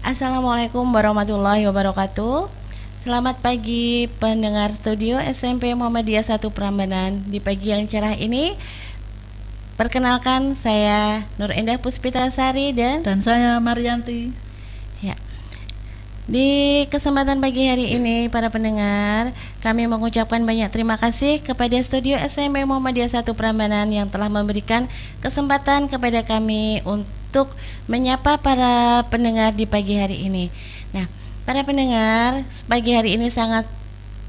Assalamualaikum warahmatullahi wabarakatuh. Selamat pagi pendengar studio SMP Muhammadiyah 1 Prambanan. Di pagi yang cerah ini, perkenalkan saya Nur Endah Puspitasari Dan saya Marianti. ya. Di kesempatan pagi hari ini, para pendengar, kami mengucapkan banyak terima kasih kepada studio SMP Muhammadiyah 1 Prambanan yang telah memberikan kesempatan kepada kami untuk menyapa para pendengar di pagi hari ini. Nah, para pendengar, pagi hari ini sangat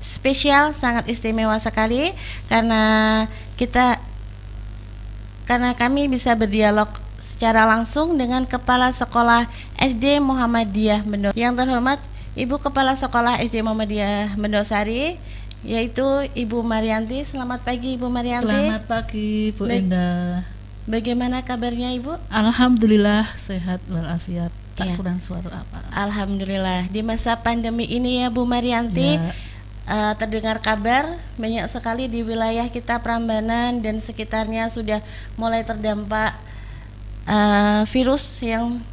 spesial, sangat istimewa sekali karena kami bisa berdialog secara langsung dengan Kepala Sekolah SD Muhammadiyah Mendosari. Yang terhormat Ibu Kepala Sekolah SD Muhammadiyah Mendosari, yaitu Ibu Marianti. Selamat pagi Ibu Marianti. Selamat pagi Bu Endah. Bagaimana kabarnya Ibu? Alhamdulillah sehat walafiat, tak Ya. kurang suatu apa. Alhamdulillah. Di masa pandemi ini ya Bu Marianti, Ya. terdengar kabar banyak sekali di wilayah kita Prambanan dan sekitarnya sudah mulai terdampak virus yang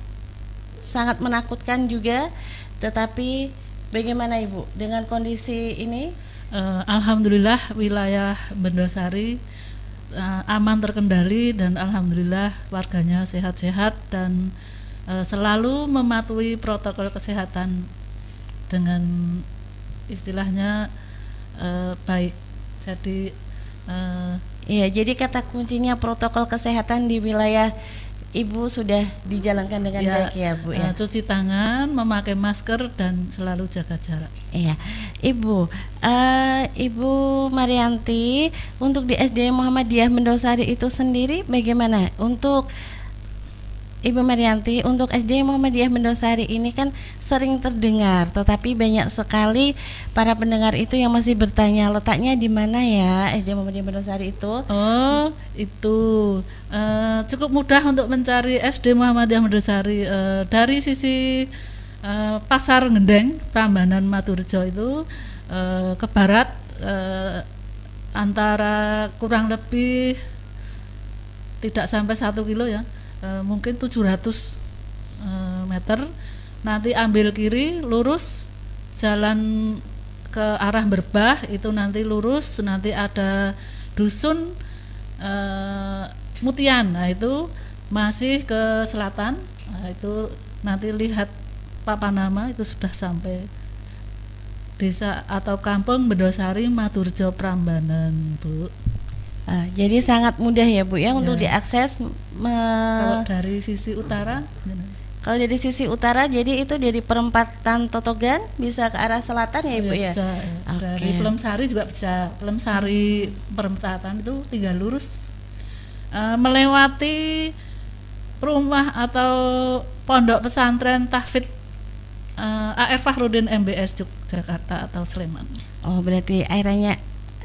sangat menakutkan juga. Tetapi bagaimana Ibu dengan kondisi ini? Alhamdulillah wilayah Mendosari aman terkendali dan alhamdulillah warganya sehat-sehat dan selalu mematuhi protokol kesehatan dengan istilahnya baik. Jadi Iya, jadi kata kuncinya protokol kesehatan di wilayah Ibu sudah dijalankan dengan baik ya Bu ya. cuci tangan, memakai masker dan selalu jaga jarak. Iya, Ibu, Ibu Marianti, untuk di SD Muhammadiyah Mendosari itu sendiri bagaimana? Untuk Ibu Marianti, untuk SD Muhammadiyah Mendosari ini kan sering terdengar, tetapi banyak sekali para pendengar itu yang masih bertanya letaknya di mana ya SD Muhammadiyah Mendosari itu? Oh, itu cukup mudah untuk mencari SD Muhammadiyah Mendosari dari sisi Pasar Ngendeng, Prambanan Maturjo itu ke barat antara kurang lebih tidak sampai 1 kilo ya, mungkin 700 meter. Nanti ambil kiri lurus jalan ke arah Berbah, itu nanti lurus, nanti ada dusun Mutian. Nah, itu masih ke selatan. Nah, itu nanti lihat papan nama itu sudah sampai desa atau kampung Mendosari Maturjo Prambanan, Bu. Jadi sangat mudah ya Bu ya, untuk Ya. diakses. Kalau dari sisi utara, Kalau dari sisi utara, jadi itu dari perempatan Totogan bisa ke arah selatan ya Ibu ya? bisa. Oke. Dari Pelemsari juga bisa. Pelemsari perempatan itu tinggal lurus melewati rumah atau pondok pesantren Tahfidz AR Fahrudin MBS Yogyakarta atau Sleman. Oh, berarti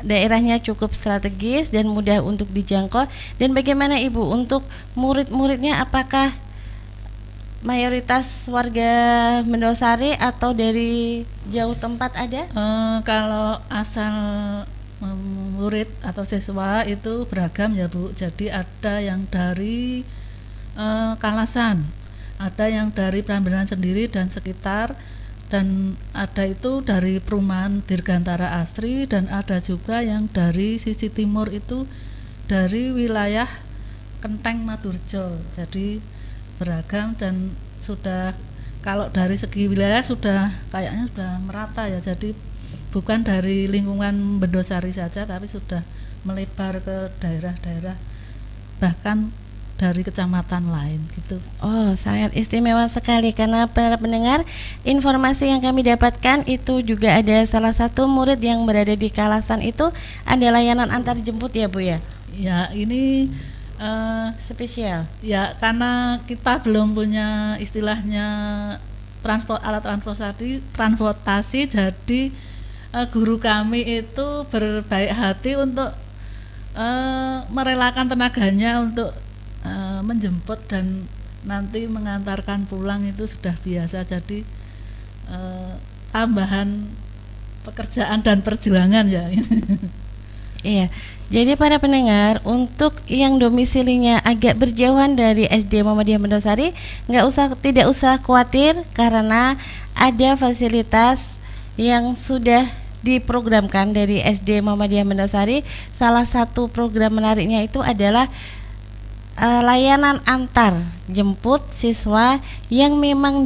daerahnya cukup strategis dan mudah untuk dijangkau. Dan bagaimana Ibu untuk murid-muridnya, apakah mayoritas warga Mendosari atau dari jauh tempat ada? Kalau asal murid atau siswa itu beragam ya Bu. Jadi ada yang dari Kalasan, ada yang dari Prambanan sendiri dan sekitar, dan ada itu dari perumahan Dirgantara Asri, dan ada juga yang dari sisi timur itu dari wilayah Kenteng Maturjo. Jadi beragam dan sudah, kalau dari segi wilayah sudah kayaknya sudah merata ya. Jadi bukan dari lingkungan Mendosari saja, tapi sudah melebar ke daerah-daerah bahkan dari kecamatan lain gitu. Oh, sangat istimewa sekali karena para pendengar, informasi yang kami dapatkan itu juga ada salah satu murid yang berada di Kalasan itu ada layanan antar jemput ya Bu ya? Ya, ini Spesial. ya karena kita belum punya istilahnya alat transportasi, jadi guru kami itu berbaik hati untuk merelakan tenaganya untuk menjemput dan nanti mengantarkan pulang, itu sudah biasa. Jadi tambahan pekerjaan dan perjuangan ya. Iya. Jadi para pendengar, untuk yang domisilinya agak berjauhan dari SD Muhammadiyah Mendosari, tidak usah khawatir karena ada fasilitas yang sudah diprogramkan dari SD Muhammadiyah Mendosari. Salah satu program menariknya itu adalah layanan antar jemput siswa yang memang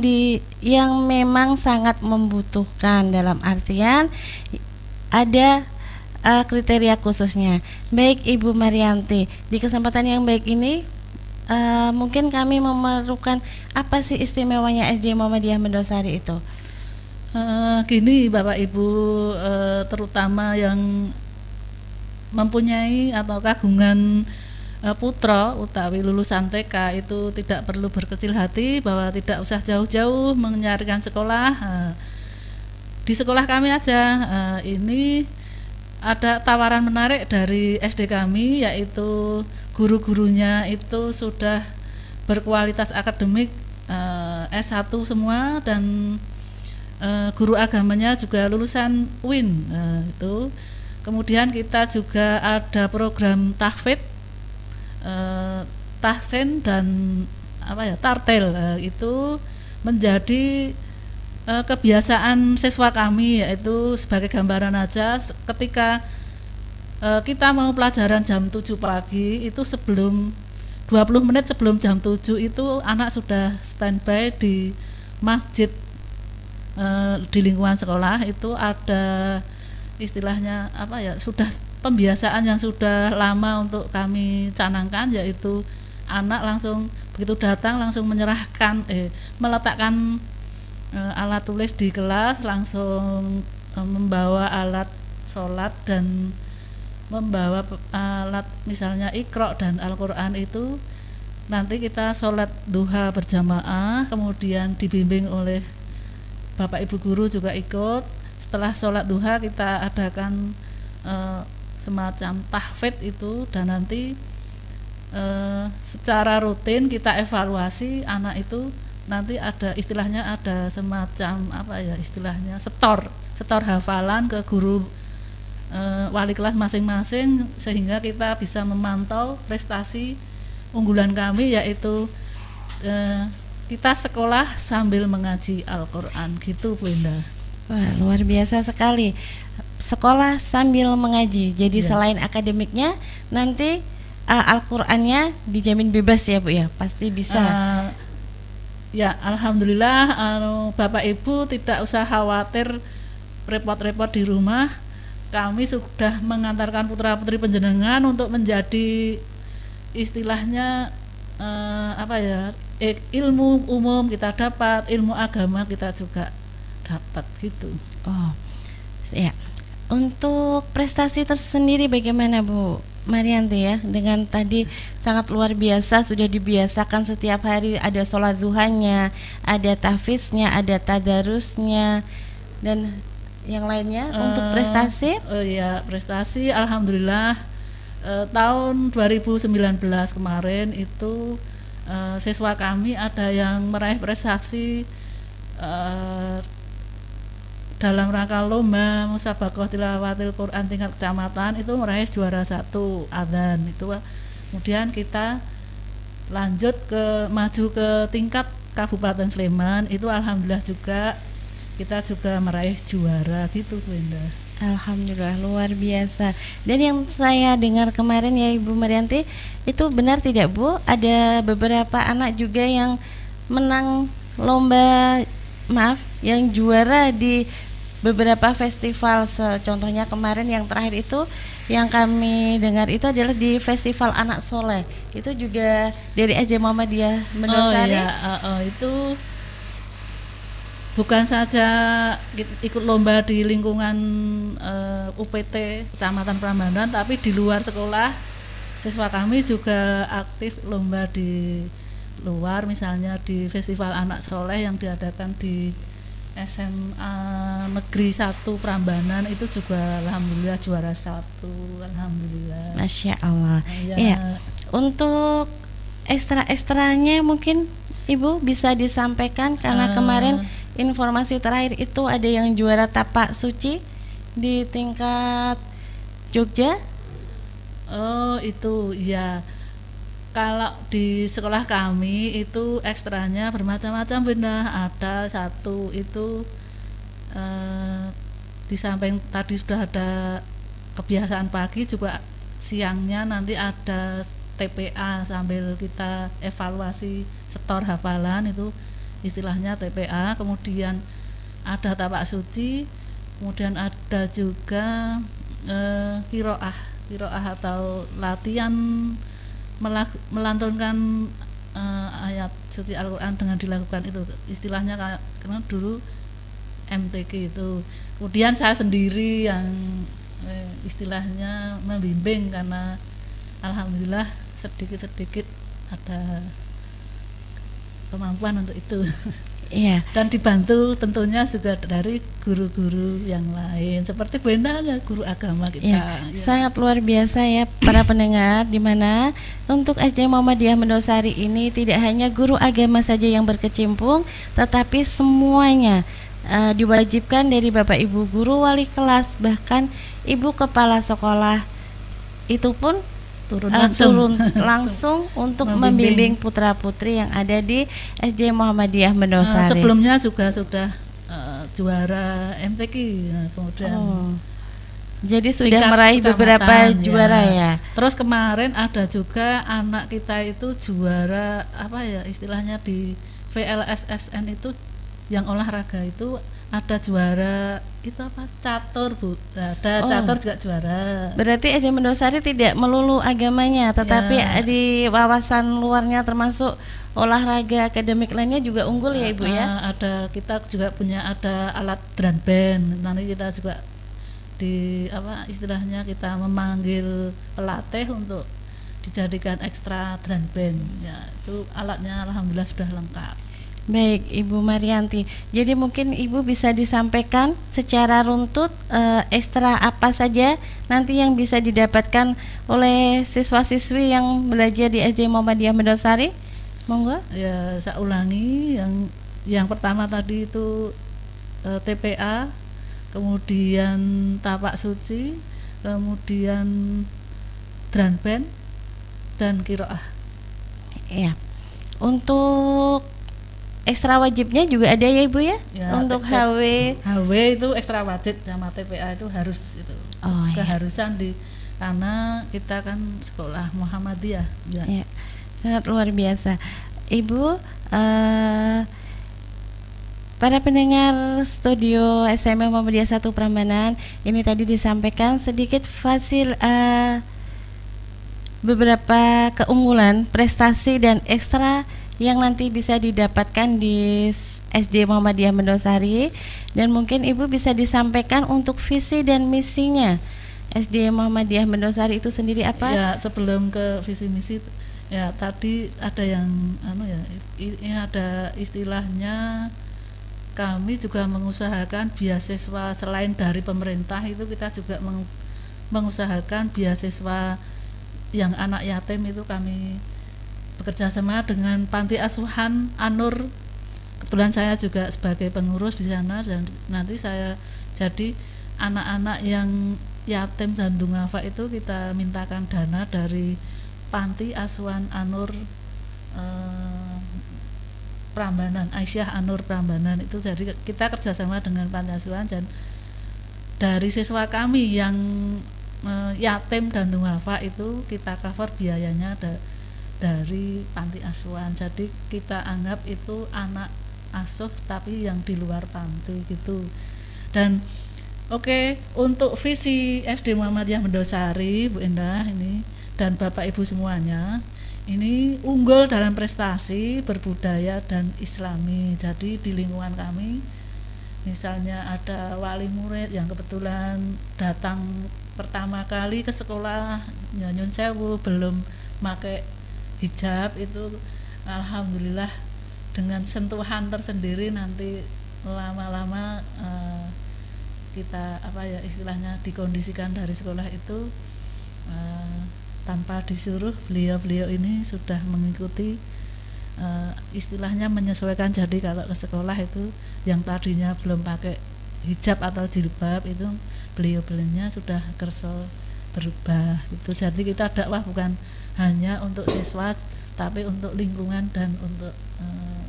sangat membutuhkan, dalam artian ada kriteria khususnya. Baik Ibu Marianti, di kesempatan yang baik ini mungkin kami memerlukan apa sih istimewanya SD Muhammadiyah Mendosari itu? Gini Bapak Ibu, terutama yang mempunyai atau kagungan putra utawi lulusan TK itu tidak perlu berkecil hati bahwa tidak usah jauh-jauh mencarikan sekolah. Di sekolah kami aja ini ada tawaran menarik dari SD kami, yaitu guru-gurunya itu sudah berkualitas akademik S1 semua, dan guru agamanya juga lulusan UIN itu. Kemudian kita juga ada program tahfidz, tahsin dan tartel, itu menjadi kebiasaan siswa kami, yaitu sebagai gambaran aja ketika kita mau pelajaran jam 7 pagi itu sebelum 20 menit sebelum jam 7 itu anak sudah standby di masjid di lingkungan sekolah. Itu ada istilahnya sudah pembiasaan yang sudah lama untuk kami canangkan, yaitu anak langsung begitu datang langsung meletakkan alat tulis di kelas, langsung membawa alat sholat dan membawa alat misalnya Iqra dan Al-Quran. Itu nanti kita sholat duha berjamaah, kemudian dibimbing oleh Bapak Ibu guru juga ikut. Setelah sholat duha kita adakan semacam tahfidz itu, dan nanti secara rutin kita evaluasi anak itu. Nanti ada semacam setor hafalan ke guru wali kelas masing-masing, sehingga kita bisa memantau prestasi unggulan kami, yaitu kita sekolah sambil mengaji Al-Quran gitu Bu Indah. Wah, luar biasa sekali, sekolah sambil mengaji. Jadi selain akademiknya, nanti Al-Qurannya dijamin bebas ya Bu ya, pasti bisa. Ya, alhamdulillah Bapak Ibu tidak usah khawatir repot-repot di rumah. Kami sudah mengantarkan putra-putri panjenengan untuk menjadi istilahnya ilmu umum kita dapat, ilmu agama kita juga dapat gitu. Oh, ya. Untuk prestasi tersendiri bagaimana Bu Marianti ya? Dengan tadi sangat luar biasa, sudah dibiasakan setiap hari ada sholat duhanya, ada tahfidznya, ada tadarusnya, dan yang lainnya. Untuk prestasi? Prestasi alhamdulillah tahun 2019 kemarin itu siswa kami ada yang meraih prestasi dalam rangka lomba musabaqah tilawatil Quran tingkat kecamatan, itu meraih juara 1 adzan itu. Kemudian kita maju ke tingkat Kabupaten Sleman, itu alhamdulillah juga kita juga meraih juara gitu Bu Indah. Alhamdulillah, luar biasa. Dan yang saya dengar kemarin ya Ibu Marianti, itu benar tidak Bu? Ada beberapa anak juga yang menang yang juara di beberapa festival. Contohnya kemarin yang terakhir itu yang kami dengar itu adalah di Festival Anak Soleh. Itu juga dari SD Muhammadiyah Mendosari. Itu bukan saja ikut lomba di lingkungan UPT Kecamatan Prambanan, tapi di luar sekolah siswa kami juga aktif lomba di luar, misalnya di Festival Anak Soleh yang diadakan di SMA Negeri 1 Prambanan, itu juga alhamdulillah juara 1. Alhamdulillah. Masya Allah. Ya. Untuk ekstra-ekstranya mungkin Ibu bisa disampaikan, karena kemarin informasi terakhir itu ada yang juara tapak suci di tingkat Jogja. Oh itu ya, kalau di sekolah kami itu ekstranya bermacam-macam Bunda. Ada satu itu di samping tadi sudah ada kebiasaan pagi, juga siangnya nanti ada TPA sambil kita evaluasi setor hafalan, itu istilahnya TPA. Kemudian ada tapak suci, kemudian ada juga kiroah atau latihan melantunkan ayat suci Al-Quran dengan dilakukan itu, istilahnya karena dulu MTQ itu. Kemudian saya sendiri yang istilahnya membimbing, karena alhamdulillah sedikit-sedikit ada kemampuan untuk itu. Iya. Dan dibantu tentunya juga dari guru-guru yang lain seperti Bunda, guru agama kita. Ya, sangat luar biasa ya para pendengar, di mana untuk SD Muhammadiyah Mendosari ini tidak hanya guru agama saja yang berkecimpung, tetapi semuanya diwajibkan dari Bapak Ibu guru, wali kelas, bahkan Ibu kepala sekolah itu pun turun langsung untuk membimbing putra-putri yang ada di SD Muhammadiyah Mendosari. Sebelumnya juga sudah juara MTQ, kemudian jadi sudah meraih beberapa juara ya. Terus kemarin ada juga anak kita itu juara apa ya istilahnya di VLSSN itu, yang olahraga itu ada juara itu apa, catur Bu, ada catur juga juara. Berarti SD Mendosari tidak melulu agamanya, tetapi di wawasan luarnya termasuk olahraga akademik lainnya juga unggul ya Ibu ya. Ada, kita juga punya ada alat drum band, nanti kita juga di apa istilahnya kita memanggil pelatih untuk dijadikan ekstra drum band ya, itu alatnya alhamdulillah sudah lengkap. Baik Ibu Marianti, jadi mungkin Ibu bisa disampaikan secara runtut ekstra apa saja nanti yang bisa didapatkan oleh siswa-siswi yang belajar di SD Muhammadiyah Mendosari? Monggo. Ya, saya ulangi, yang pertama tadi itu TPA, kemudian tapak suci, kemudian drum band dan kiroah. Ya. Untuk ekstra wajibnya juga ada ya Ibu ya? Untuk HW itu ekstra wajib, sama TPA itu harus itu. Keharusan karena kita kan sekolah Muhammadiyah. Ya. Sangat luar biasa. Ibu, para pendengar studio SMA Muhammadiyah 1 Prambanan, ini tadi disampaikan sedikit beberapa keunggulan, prestasi dan ekstra yang nanti bisa didapatkan di SD Muhammadiyah Mendosari, dan mungkin Ibu bisa disampaikan untuk visi dan misinya SD Muhammadiyah Mendosari itu sendiri apa? Ya, sebelum ke visi misi ya tadi ada yang ini ada istilahnya, kami juga mengusahakan beasiswa selain dari pemerintah, itu kita juga mengusahakan beasiswa yang anak yatim, itu kami bekerja sama dengan Panti Asuhan An-Nur. Kebetulan saya juga sebagai pengurus di sana, dan nanti saya jadi anak-anak yang yatim dan dungafa itu kita mintakan dana dari Panti Asuhan An-Nur Prambanan, Aisyah An-Nur Prambanan itu. Jadi kita kerjasama dengan Panti Asuhan, dan dari siswa kami yang yatim dan dungafa itu kita cover biayanya dari Panti Asuhan. Jadi kita anggap itu anak asuh tapi yang di luar panti gitu. Dan untuk visi SD Muhammadiyah Mendosari Bu Endah ini dan Bapak Ibu semuanya, ini unggul dalam prestasi berbudaya dan islami. Jadi di lingkungan kami misalnya ada wali murid yang kebetulan datang pertama kali ke sekolah Nyun Sewu belum pakai hijab, itu alhamdulillah dengan sentuhan tersendiri nanti lama-lama kita istilahnya dikondisikan dari sekolah itu tanpa disuruh, beliau ini sudah mengikuti istilahnya menyesuaikan. Jadi kalau ke sekolah itu yang tadinya belum pakai hijab atau jilbab, itu beliaunya sudah kerso berubah gitu. Jadi kita dakwah bukan hanya untuk siswa tapi untuk lingkungan dan untuk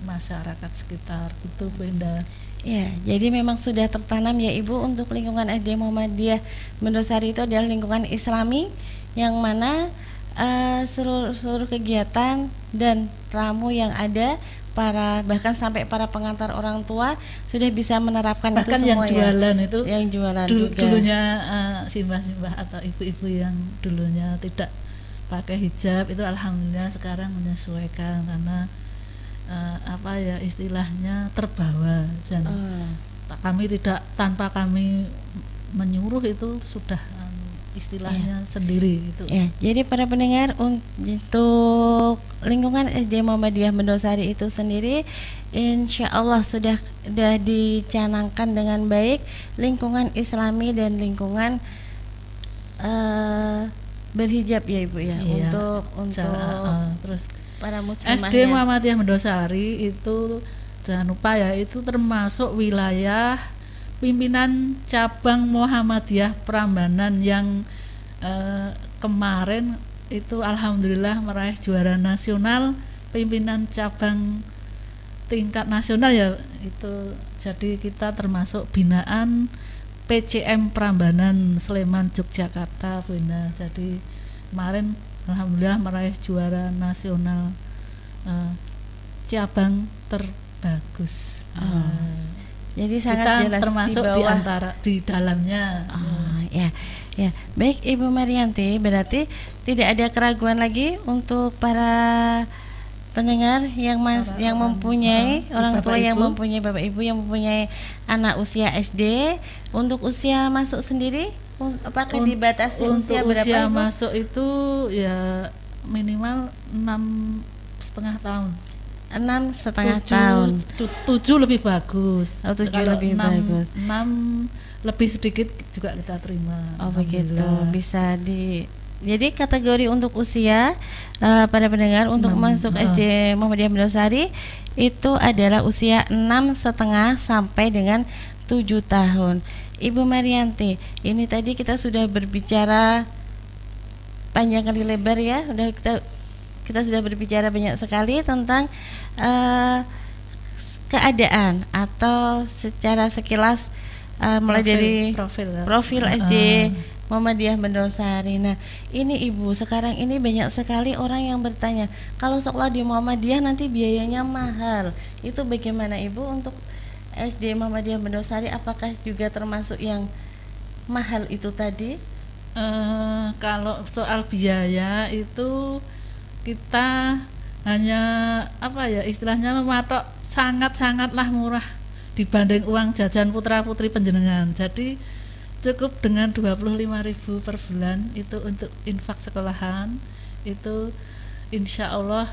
masyarakat sekitar itu Bu Indah. Ya, jadi memang sudah tertanam ya Ibu untuk lingkungan SD Muhammadiyah Mendosari itu adalah lingkungan Islami yang mana seluruh kegiatan dan tamu yang ada bahkan sampai para pengantar orang tua sudah bisa menerapkan bahkan itu semua yang jualan ya. Itu yang jualan dulunya simbah-simbah atau ibu-ibu yang dulunya tidak pakai hijab itu alhamdulillah sekarang menyesuaikan karena apa ya istilahnya terbawa dan kami tidak tanpa kami menyuruh itu sudah istilahnya sendiri gitu. Ya, jadi para pendengar untuk lingkungan SD Muhammadiyah Mendosari itu sendiri insya Allah sudah dicanangkan dengan baik lingkungan Islami dan lingkungan berhijab ya Ibu ya, iya, untuk terus para muslimah SD Muhammadiyah Mendosari itu jangan lupa ya itu termasuk wilayah pimpinan cabang Muhammadiyah Prambanan yang kemarin itu alhamdulillah meraih juara nasional pimpinan cabang tingkat nasional ya itu. Jadi kita termasuk binaan PCM Prambanan Sleman Yogyakarta Bu Indah. Jadi kemarin alhamdulillah meraih juara nasional cabang terbagus. Jadi sangat kita jelas termasuk di antara di dalamnya. Ya. Baik Ibu Marianti, berarti tidak ada keraguan lagi untuk para pendengar yang mempunyai orang tua yang mempunyai Bapak Ibu yang mempunyai anak usia SD untuk usia masuk sendiri apakah dibatasi usia berapa? Usia Ibu? masuk itu ya minimal 6,5 tahun. 6,5 tahun. 7 lebih bagus. 7 lebih bagus. 6 lebih sedikit juga kita terima. Oh begitu, bisa jadi kategori untuk usia pada pendengar untuk masuk SD Muhammadiyah Mendosari itu adalah usia 6,5 sampai dengan 7 tahun. Ibu Marianti, ini tadi kita sudah berbicara panjang kali lebar ya, kita sudah berbicara banyak sekali tentang keadaan atau secara sekilas mulai dari profil SD Muhammadiyah Mendosari. Nah, ini Ibu, sekarang ini banyak sekali orang yang bertanya, kalau sekolah di Muhammadiyah nanti biayanya mahal. Itu bagaimana Ibu untuk SD Muhammadiyah Mendosari, apakah juga termasuk yang mahal itu tadi? Kalau soal biaya itu kita hanya apa ya istilahnya mematok sangat-sangatlah murah dibanding uang jajan putra-putri panjenengan. Jadi cukup dengan 25.000 per bulan itu untuk infak sekolahan. Itu insya Allah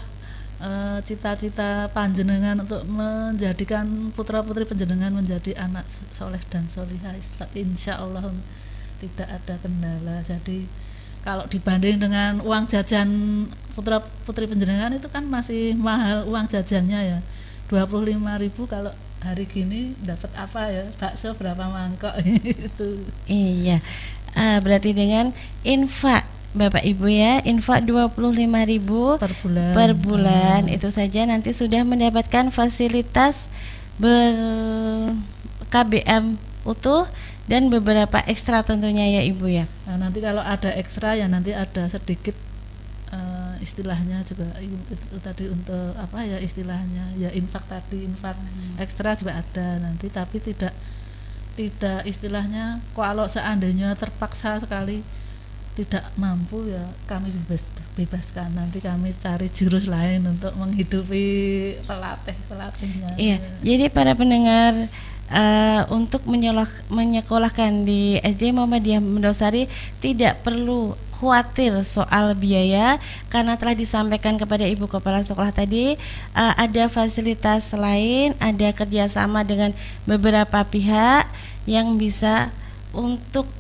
cita-cita panjenengan untuk menjadikan putra-putri panjenengan menjadi anak soleh dan solihah insya Allah tidak ada kendala. Jadi kalau dibanding dengan uang jajan putra-putri panjenengan itu kan masih mahal uang jajannya ya. 25.000 kalau hari gini dapat apa ya, bakso berapa mangkok itu. Iya, berarti dengan infak Bapak Ibu ya, infak 25.000 per bulan itu saja nanti sudah mendapatkan fasilitas KBM utuh dan beberapa ekstra tentunya ya Ibu ya. Nah, nanti kalau ada ekstra ya nanti ada sedikit istilahnya juga itu tadi untuk apa ya istilahnya ya infak tadi, infak ekstra juga ada nanti, tapi tidak istilahnya kalau seandainya terpaksa sekali tidak mampu ya kami bebaskan, nanti kami cari jurus lain untuk menghidupi pelatihnya. Iya, jadi para pendengar untuk menyekolahkan di SD Muhammadiyah Mendosari tidak perlu khawatir soal biaya karena telah disampaikan kepada Ibu Kepala Sekolah tadi ada fasilitas lain, ada kerjasama dengan beberapa pihak yang bisa untuk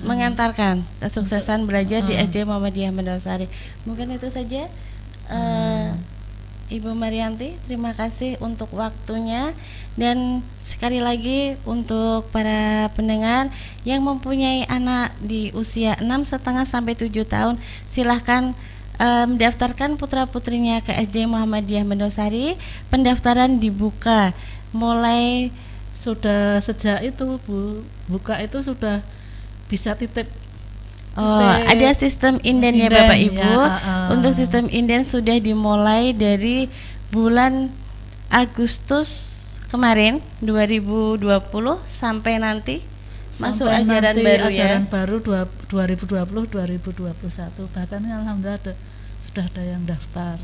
mengantarkan kesuksesan belajar di SD Muhammadiyah Mendosari. Mungkin itu saja Ibu Marianti, terima kasih untuk waktunya. Dan sekali lagi untuk para pendengar yang mempunyai anak di usia 6,5 sampai 7 tahun, silahkan mendaftarkan putra-putrinya ke SD Muhammadiyah Mendosari. Pendaftaran dibuka mulai sudah sejak itu Bu, buka itu sudah bisa titip. Ada sistem inden ya Bapak Ibu. Ya, Untuk sistem inden sudah dimulai dari bulan Agustus kemarin 2020 sampai nanti masuk ajaran nanti baru ajaran ya. baru 2020-2021. Bahkan alhamdulillah sudah ada yang daftar.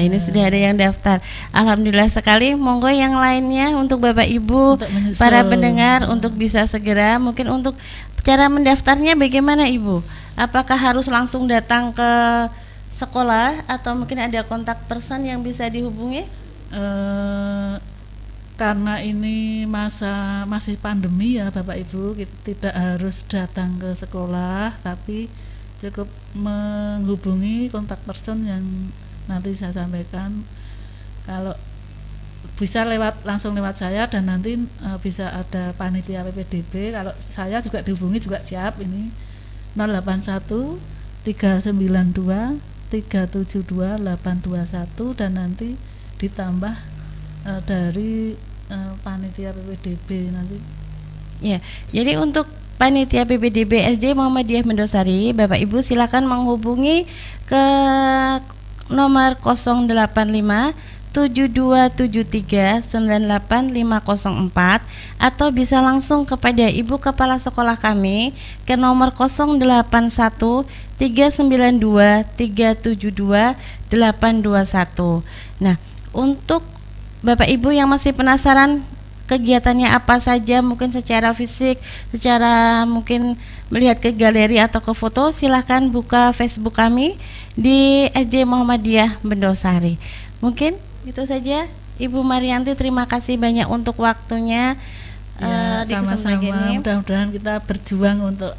Ini sudah ada yang daftar. Alhamdulillah sekali. Monggo yang lainnya untuk Bapak Ibu, para pendengar untuk bisa segera. Mungkin untuk cara mendaftarnya bagaimana Ibu? Apakah harus langsung datang ke sekolah atau mungkin ada kontak person yang bisa dihubungi? Karena ini masih pandemi ya Bapak Ibu, kita tidak harus datang ke sekolah, tapi cukup menghubungi kontak person yang nanti saya sampaikan. Kalau bisa langsung lewat saya, dan nanti bisa ada panitia PPDB. Kalau saya juga dihubungi juga siap. Ini 081 392 372 821, dan nanti ditambah dari panitia PPDB nanti. Ya, jadi untuk panitia PPDB SD Muhammadiyah Mendosari, Bapak Ibu silakan menghubungi ke nomor 085 7273 98504 atau bisa langsung kepada Ibu Kepala Sekolah kami ke nomor 081 392 372 821. Nah, untuk Bapak Ibu yang masih penasaran kegiatannya apa saja, mungkin secara fisik, secara mungkin melihat ke galeri atau ke foto, silahkan buka Facebook kami di SD Muhammadiyah Mendosari. Mungkin itu saja Ibu Marianti, terima kasih banyak untuk waktunya. Di kesempatan ini mudah-mudahan kita berjuang untuk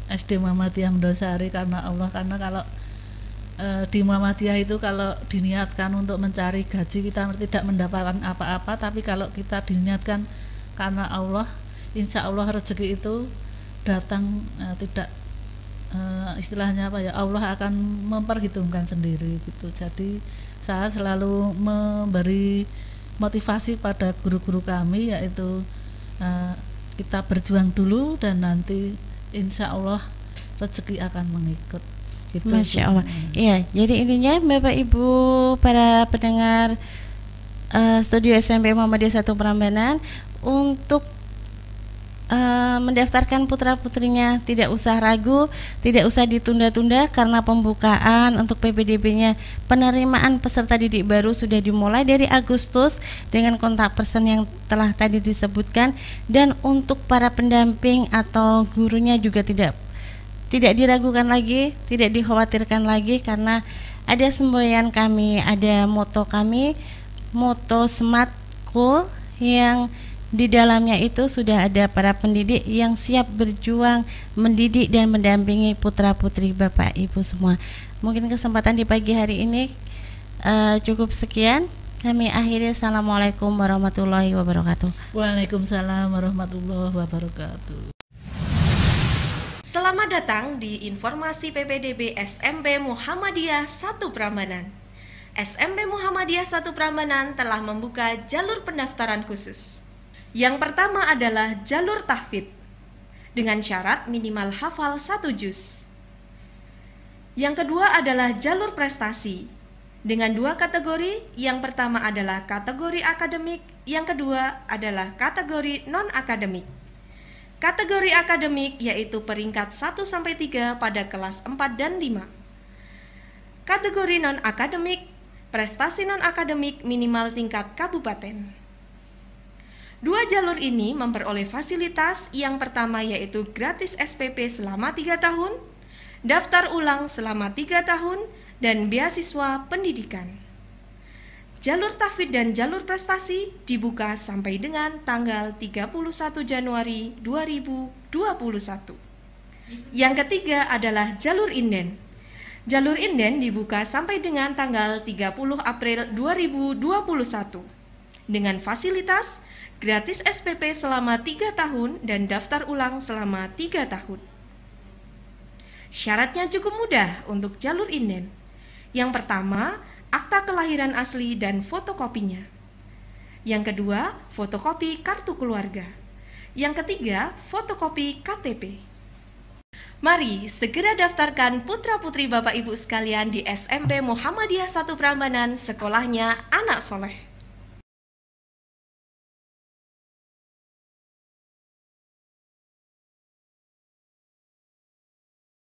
SD Muhammadiyah Mendosari karena Allah, karena kalau di Muhammadiyah itu kalau diniatkan untuk mencari gaji kita tidak mendapatkan apa-apa, tapi kalau kita diniatkan karena Allah, insya Allah rezeki itu datang, tidak istilahnya apa ya, Allah akan memperhitungkan sendiri gitu. Jadi saya selalu memberi motivasi pada guru-guru kami, yaitu kita berjuang dulu dan nanti insya Allah rezeki akan mengikut. Gitu. Masya Allah. Iya, jadi intinya Bapak Ibu para pendengar studio SMP Muhammadiyah 1 Prambanan, untuk mendaftarkan putra-putrinya tidak usah ragu, tidak usah ditunda-tunda, karena pembukaan untuk PPDB-nya, penerimaan peserta didik baru sudah dimulai dari Agustus dengan kontak person yang telah tadi disebutkan, dan untuk para pendamping atau gurunya juga tidak diragukan lagi, tidak dikhawatirkan lagi, karena ada semboyan kami, ada moto kami, moto Smart School, yang di dalamnya itu sudah ada para pendidik yang siap berjuang mendidik dan mendampingi putra-putri Bapak Ibu semua. Mungkin kesempatan di pagi hari ini cukup sekian. Kami akhiri. Assalamualaikum warahmatullahi wabarakatuh. Waalaikumsalam warahmatullahi wabarakatuh. Selamat datang di Informasi PPDB SMP Muhammadiyah 1 Prambanan. SMP Muhammadiyah 1 Prambanan telah membuka jalur pendaftaran khusus. Yang pertama adalah jalur tahfidz dengan syarat minimal hafal 1 juz. Yang kedua adalah jalur prestasi dengan 2 kategori. Yang pertama adalah kategori akademik, yang kedua adalah kategori non-akademik. Kategori akademik yaitu peringkat 1-3 pada kelas 4 dan 5. Kategori non-akademik, prestasi non-akademik minimal tingkat kabupaten. 2 jalur ini memperoleh fasilitas. Yang pertama yaitu gratis SPP selama 3 tahun, daftar ulang selama 3 tahun, dan beasiswa pendidikan. Jalur tahfidz dan jalur prestasi dibuka sampai dengan tanggal 31 Januari 2021. Yang ketiga adalah jalur inden Jalur inden dibuka sampai dengan tanggal 30 April 2021 dengan fasilitas gratis SPP selama 3 tahun dan daftar ulang selama 3 tahun. Syaratnya cukup mudah untuk jalur inden. Yang pertama, akta kelahiran asli dan fotokopinya. Yang kedua, fotokopi kartu keluarga. Yang ketiga, fotokopi KTP. Mari segera daftarkan putra-putri Bapak Ibu sekalian di SMP Muhammadiyah 1 Prambanan, sekolahnya anak soleh.